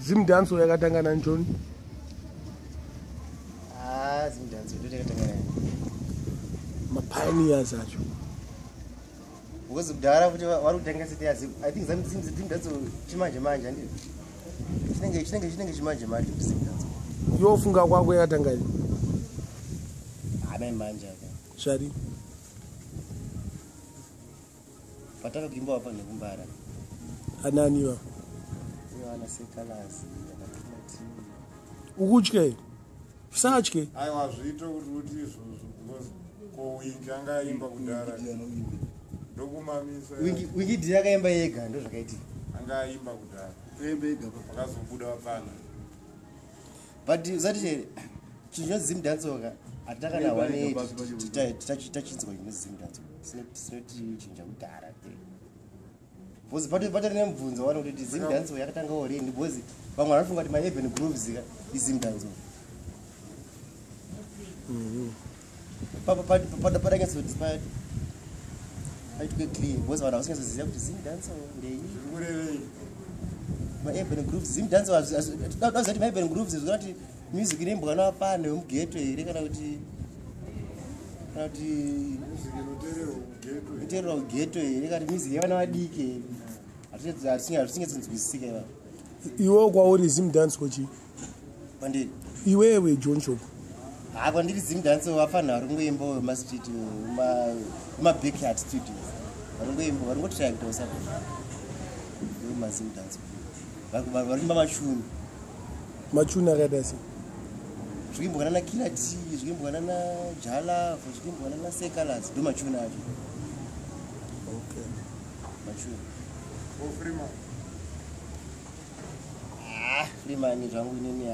Zimdancehall yakatangana njoni? Zimdancehall yakatangana mapioneers acho. Because kudhara kuti vari kutanga seti I think Zimdancehall chimanje manje ndizvo. Chinenge chimanje manje kuti Zimdancehall. Yofunga kwako yakatanga ini? Ana manje aka. Shari. Pataka kimbo hapa nekumbara. Ananiwa. Ana sekalasi. Ukutye? Usatye? Aiwa zvito kuti izvozvo because ko wingi anga imba kudhara. Ndokumamisa. Wingi ndiye akaimba yega ndo zvakaitika. Anga imba kudhara. Embe yega pakazobuda wapana. But uzati Chinonzi Zimdancehall atakana wane tachinzwa Zimdancehall. Sinoti chinja kudhara. Because patari nemubvunzo wana kuti Zimdancehall yakatanga orini because vamwe vanofunga kuti ma-urban grooves iZimdancehall. Padanga so despite I took it clean because when I was going to say Zimdancehall ndei ma-urban grooves Zimdancehall that ma-urban grooves is not music inembo kana apane wemugeto here kana kuti inoterwa ugeto here kana music yevana vadiki hatisingenzwisisika. Iwe kwauri Zimdancehall chi? Pandiri iwewe John Shop? Kwandiri Zimdancehall vafana varingoimba wemastreet mabackyard studios varingoimba varingotraya kuita usapa veMazimdancehall varimba machuni akaita sei? zvikimbwana naKiller Chii, zvikimbwana naJalafu, zvikimbwana naSekalasi ndo machuni acho. Okay. Machuni. Freeman. Freeman zvangu inini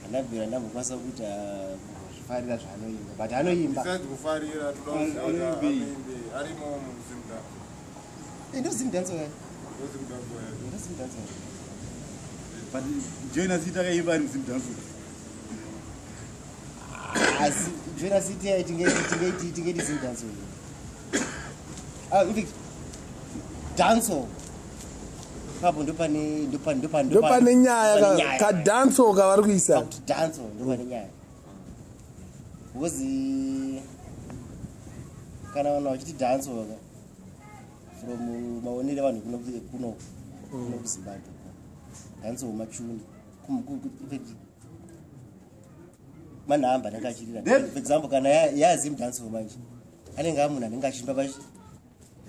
andabvira ndambokwanisa kuita zvifarira zvaanoimba but anoimba. Besides kufarira todakuziva arimo muZimdancehall. Ndo Zimdancehall. Ndo Zimdancehall. But Joina City akaimba ari Zimdancehall. Asi Joina City tingeti Zimdancehall. In fact dancehall papo ndopane nyaya kaDancehall kavari kuisa. Dancehall ndopane nyaya because kana vanhu vachiti dancehall from maonere vanhu kuno kuZimbabwe dancehall machuni manhamba anenge achirira. For example kana yaZimdancehall manje anenge amunhu anenge achimba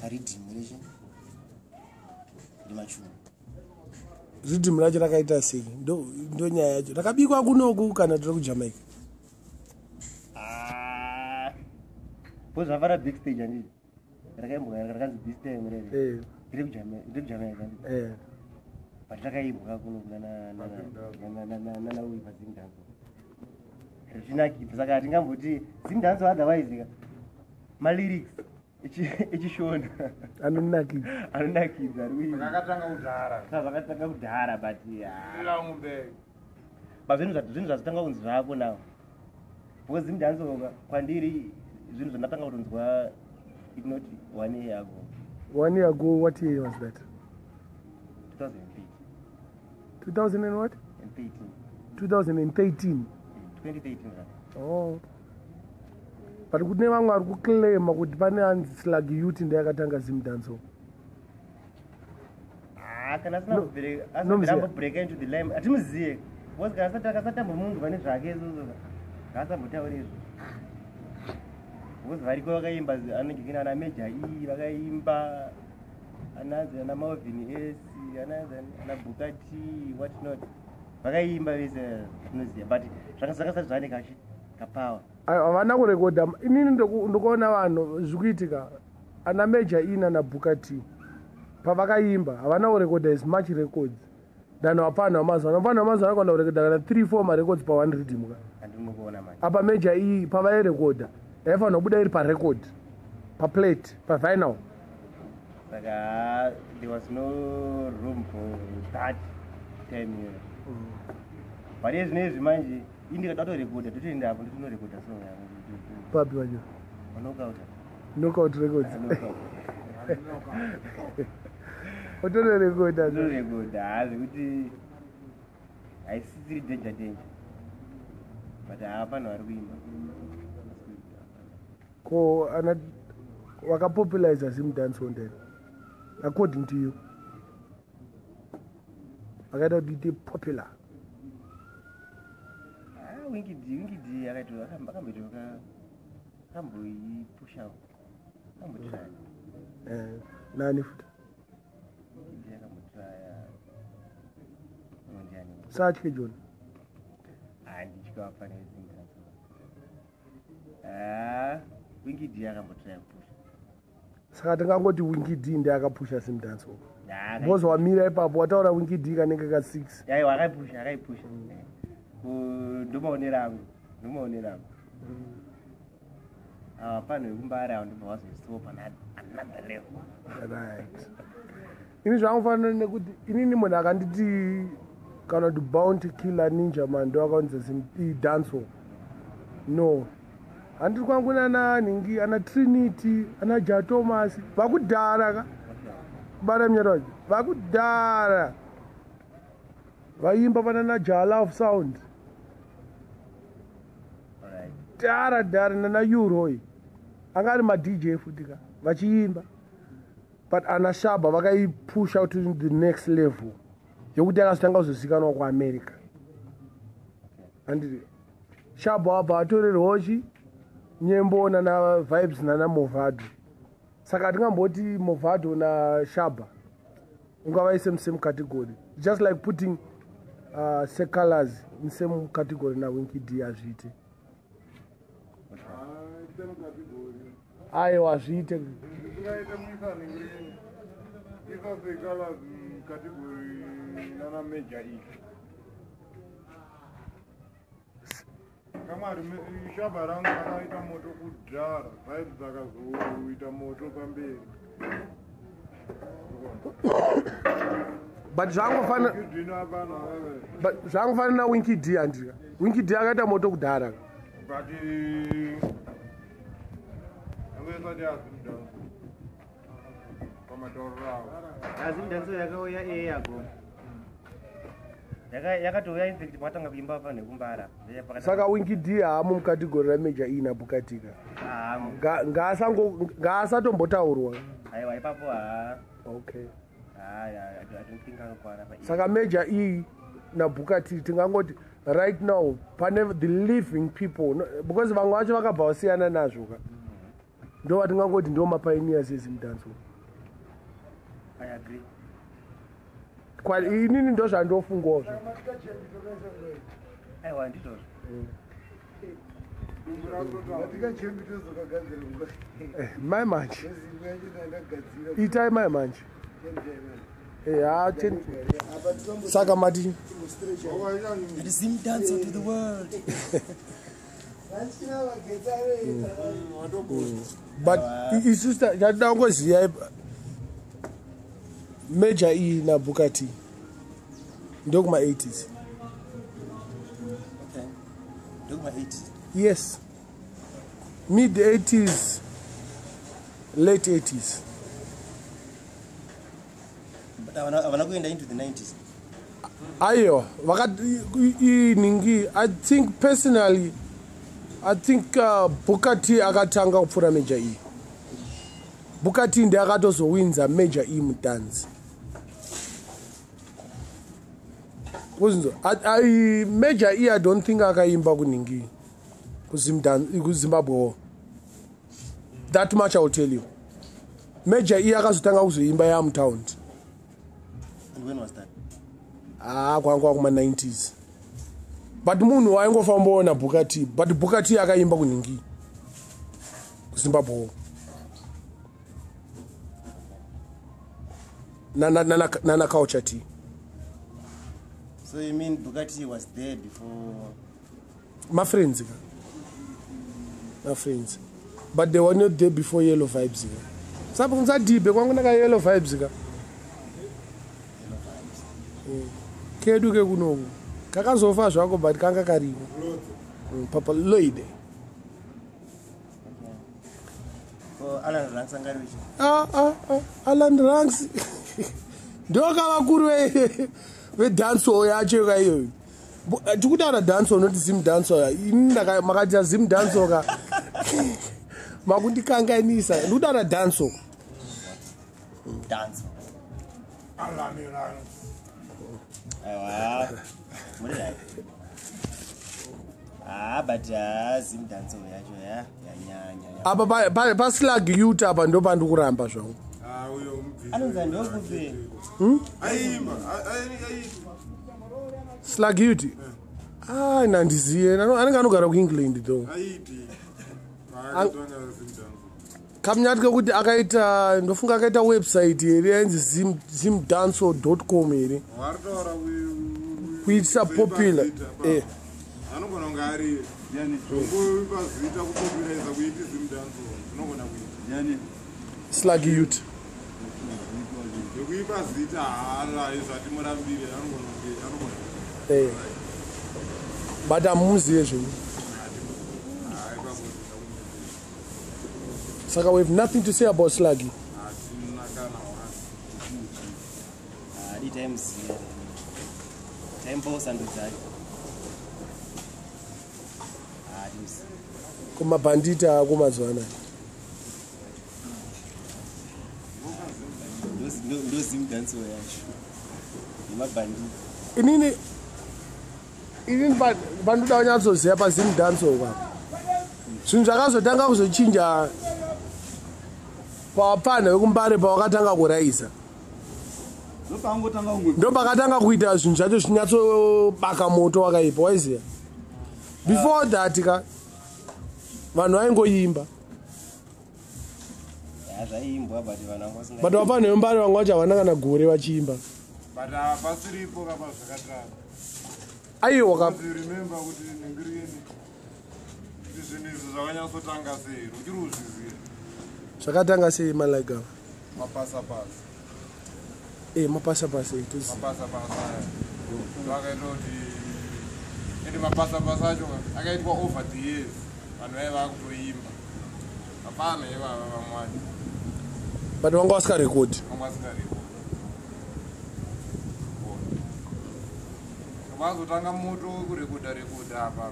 paridhimu reshe ndimachuni. Ridhimu racho rakaita sei? Ndo nyaya yacho rakabikwa kunoku kana tiri kuJamaica? Because zvafara big stage handizvo rakaimbwa rakanzi big stage murere ndiri kuJamaica but rakaimbwa kuno nana uyu paZimdancehall zvichinakidza saka hatingamboti Zimdancehall otherwise malyrics echishona anonakidza vakatanga kudhara but zvinhu zvazotanga kunzi zvako nawo because Zimdancehall kwandiri zvinhu zvandatanga kutonzwa it not 1 year ago. 1 year ago? What year was that? 2000 and what? 2013. 2013. Oh. But kune vamwe vari kuclaima kuti pane Anslag Youth ndayakatanga Zimdancehall. Kana asina break into the lime atimuziye because kana akasatamba munhu vane zvake izvozvo ngaasambotaura izvo because variko vakaimba anenge kina ana Major E vakaimba ana Malvin S ana Bukati what not vakaimba vese tinoziya but zvakasati zvane kapower havana kurekodha. Inini ndikuona vanhu zvikuitika ana Major E nana Bukati pavakaimba havana kurekodha as much records than vapano vamazuva. Vapano vamazuva vanokwana kurekodha kana 3-4 marecords pa 1 rhythm ka. Apa Major E pavairekodha yaifanira kubuda iri parecord paplate pavinyl. Saka there was no room for that time here. But ezvinezvi manje indikada kutorekodha totoenda apo ndinorekodha song yangu papi wacho knockout records otorekodha zvekuti haisisiri danger but hapana vari kuimba ko ana wakapopulariza Zimdancehall ndeni according to you akaita kuti ite popular wingidi akamboitoka akamboipusha akambotiraya nani futi akambotiraya ndiani satye joni handichikavafana Zimdancehall wingidi akambotiraya kupusha saka tingangoti wingidi ndi akapusha Zimdancehall because wamira ipapo wataura wingidi kanenge ka 6 aiwa akaipusha ndomaone rangu pano yekumbara ndobva wazoisopa another level right ini zvangufanira nekuti inini munhu akanditi kana kuti bounty killer ninja man ndo akaunza Dancehall no handiri kwangu nana nhingi ana Trinity ana Ja Thomas vakudhara ka bara mnyaroje vakudhara vaimba pana na Ja Love Sound dhara nana Euroi anga ari madj futi ka vachiimba but ana Shaba vakaipusha out to the next level yokuti akazotanga kuzozikanwa kuAmerica handiti Shaba wabva atorera hochi nyembo nana vibes nana Movado saka hatingamboti Movado na Shaba ungavaise musame category just like putting Secolars in same category na Wingidi azviite aiwa zviite kamari Shaba rangu akaita moto kudhara vibes dzakazoita moto pamberi but zvangofanira na Wingidi handika Wingidi akaita moto kudhara but angoisati Zimdancehall pamatauro ravo Zimdancehall yakauya yago yakatouya infect mwatanga kuimba pa nekumbara saka Wingidi haamo mukategori ramajor E nabukatika ngaasatombotaurirwa aiwa ipapo okay atontingakakwana saka major E naBukati tingangoti right now pane the living people because vamwe vacho vakabva vasiyana nazvo ka ndo vatingangoti ndo mapioneers eZimdancehall I agree inini ndo zvandofungwazvo aiwa ndizvozvo mai manje itai mai manje saka mati Zimdancehall to the world but isister chatinangoziya major E naBukati ndokuma 80s okay ndokuma 80s yes mid 80s late 80s but avana kuenda into the 90s aiyo ningi I think personally Bukati akatanga kupfuura major E Bukati ndi akatozowinza major E mudanzi kuzinzo major E I don't think akaimba kuningi kuZimbabwe that much I will tell you major E akazotanga kuzoimba yamutown and when was that kwanga kuma 90s but munhu waingofambaona Bukati but Bukati akaimba kuningi kuZimbabwe nana culture tea. So you mean Bukati was there before my friends but they were not there before Yellow Vibes sapa kunzadibe kwangu naka Yellow Vibes kedu ke kunoku kakazofa zvako but kanga kariko papa Lloyd Alan Ranks angarichi Alan Ranks ndoka vakuru ve Dancehall yacho kaiyo tikutaura dancehall not Zimdancehall. Ini makati Zimdancehall ka makundikanganisa. Ndikutaura dancehall. Dance. Alamirano. Aiwa. Murehwa. But Zimdancehall yacho yanyanya. Apa paslag youth apa ndo pandikuramba zvangu. Uyo mubvisi. Anonzi ndokupe. Aimba. Slag youth. Nandiziye. Anenge anogara kuEngland though. Aiti. Akatanga Zimdancehall. Kamnyatike kuti akaita ndofunga akaita website here yanzi zimdancehall.com here. Wartaura Kuitisa popular. Anogona kunge ari yani pazita kupopulariza kuiti Zimdancehall unogona kuita yani Slag youth. Yekuipa zita haara izvati murambire anogona But amuziye zvinhu. Saka we have nothing to say about Slaggy. Kumabandita ako mazuva anaya. Ndozimdancehall yacho. Nemabandita. Inini pandoda kunyatsoziva paZimdancehall apa. Zvinhu zvakazotanga kuzochinja pavapana vekumbare pavakatanga kuraisa. Ndo pakatanga kuita zvinhu zvacho zvinyatsobaka moto wakaipa waiziva. Before that ka vanhu vaingoimba. But vapana vekumbare vamwe vacho havana kana gore vachiimba. But pasiripo kapa zvakatara. Aiwa ka remember kuti ningirieni. Zvinhu izvi zvakanyatsotanga sei uchiri kuzviziva. Zvakatanga sei malaika. Mapasa-pasa. Mapasa-pasa ituzi. Mapasa-pasa. Vakaita kuti ende mapasa-pasa acho akaitwa over the years. Vanhu vaiva kutoimba. Hapana ivava vamwani. But vanga vasikarekodi. Vazotanga moto wekurekodha apa.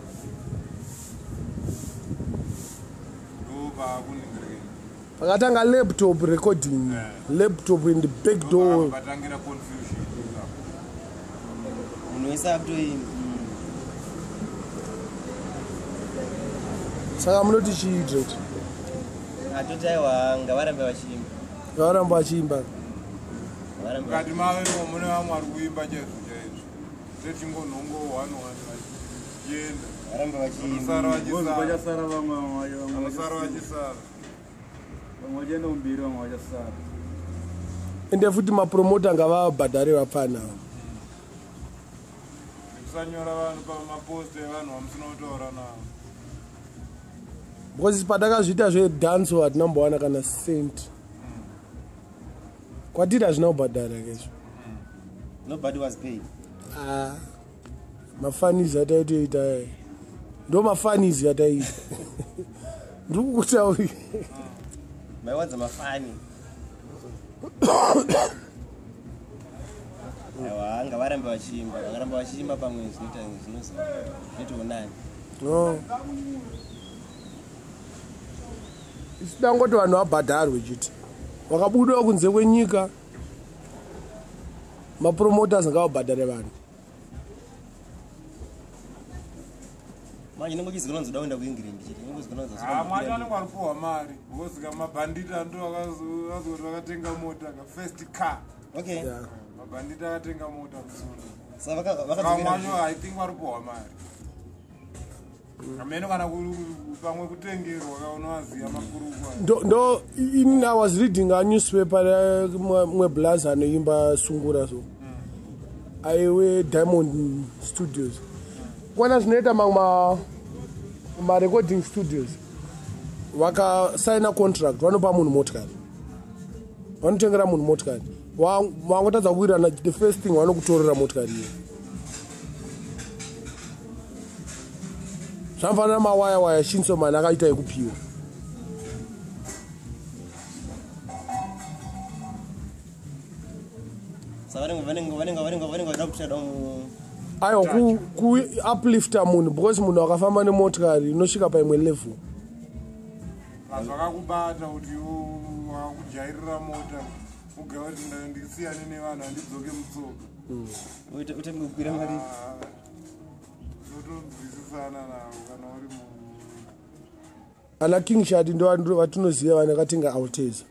Pakatanga laptop recording. Laptop in the back door. Patangira confusion. Unoisa kutoimba. Saka munoti chii Drake? Atoti aiwa ngavarambe vachiimba. Ngavaramba vachiimba. Mukati mave mune vamwe vari kuimba chaizvo chaizvo. Sechingonhongo 1 yenda. Varambe vachiimba. Vachasara vamwe Vanosara vachisara. vamwe vachienda kumbiri vamwe vachasara. Ende futi mapromota ngavabhadhare vapfana. Kusanyora vanhu pamapost evanhu vamusina kutaura navo. Because patakazviita zvedancehall hatinambowana kana cent. Kwatiri hazvina kubhadhara kezvo. Nobody was paid. Mafanizi ataitoita. Ndo mafanizi ataita. Ndikukutauri. Maiwadza mafani. Aiwa ngavarambe vachiimba. Vakaramba vachiimba pamwe zvinoita No. Isida ngoti vanhu vabhadharwe chiti. Wakabudawo kunze kwenyika. Mapromoters ngavabhadhare vanhu. Manje ndingochizikana nzoda kuenda kuEngland chete. Ndingochizikana nzoda. Mwacho anenge aripuwa mari. Ngozika mabandita ndo akazoti vakatenga mota ka first car. Okay. Yeah. Mabandita akatenga mota kusunda. Saka Mwacho I think varipuwa mari. Kameno kana pamwe kutengerwa kaunowaziva makurukwa. Ndo I was reading a newspaper mweblaza anoimba sungura so. Aiwe Diamond Studios. Kwana zvinoita mamwe recording studios. Vakasaina contract vanopa munhu motikari. Vanotengera munhu motikari. Vangotadza kuwirana the first thing vanokutorera motikari iyo. Zvamfanira mawaya Shinsomani akaita ekupiwa. Saka vanenge vada kutsvada aiwa ku-uplifta munhu because munhu akafamba nemotikari unosvika paimwe level zvakakubata kuti wakujairira mota ugava kuti ndisiyane nevanhu handidzoke mutsoka utemekukwira mari notobvisisana navo kana uri ana king shad ndo vatinoziva vane katinga auteza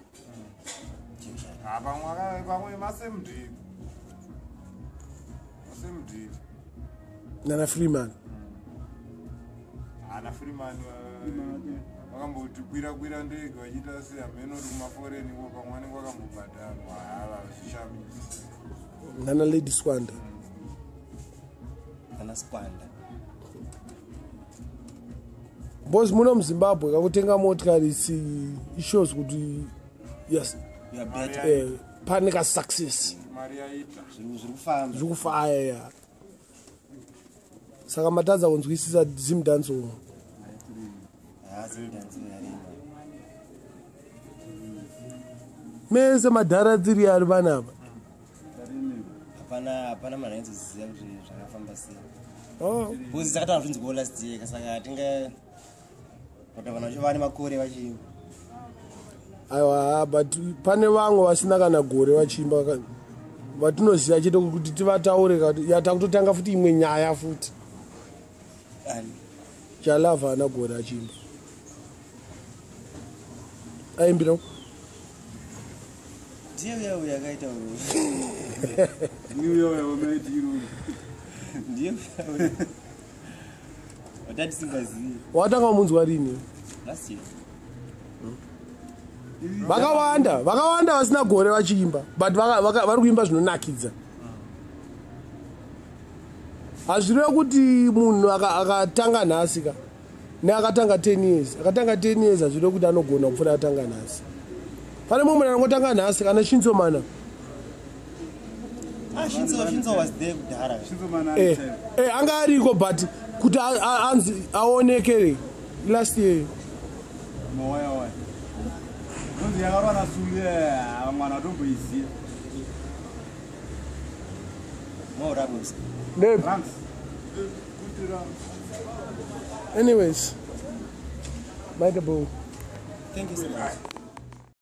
pamwe masemudhiri nana freeman ana freeman vakamboti kwira ndege vachiita sehameno uri kumaforeniwo pamwe vanenge vakambobhadharwa hava vachishamisa nana lady squander bos muno muzimbabwe kakutenga motikari ishows kuti yes pane kasuccess mari yaita zviri kufaya saka matadza kunzwisisa Zimdancehall mese madhara dziri ari vanapa hapana manhu ainzoziva kuti zvakafamba sei bhozi takatanga zvinzwawo last year saka tinga kuti vanhu vachova nemakore vachiimba aiwa but pane vamwe vasina kana gore vachiimba vatinoziva chete kuti tivataure yatakutotanga futi imwe nyaya futi chalavha hana gore achiimba aimbira ndiyo uyo yakaita ndiyo watati singazivi watanga munzwa rini last year vakawanda vasina gore vachiimba but vari kuimba zvinonakidza hazvireve kuti munhu akatanga nhasi ka neakatanga 10 years akatanga 10 years hazvireve kuti anogona kupfuura atanga nhasi pane mumwe munhu anongotanga nhasi kana shinzomana Shinzo was there kudhara anga ariko but kuti anzi aonekere last year moya nonzi yakarwana sule mwana atomboiziya moramos anyways Michael, thank you so much.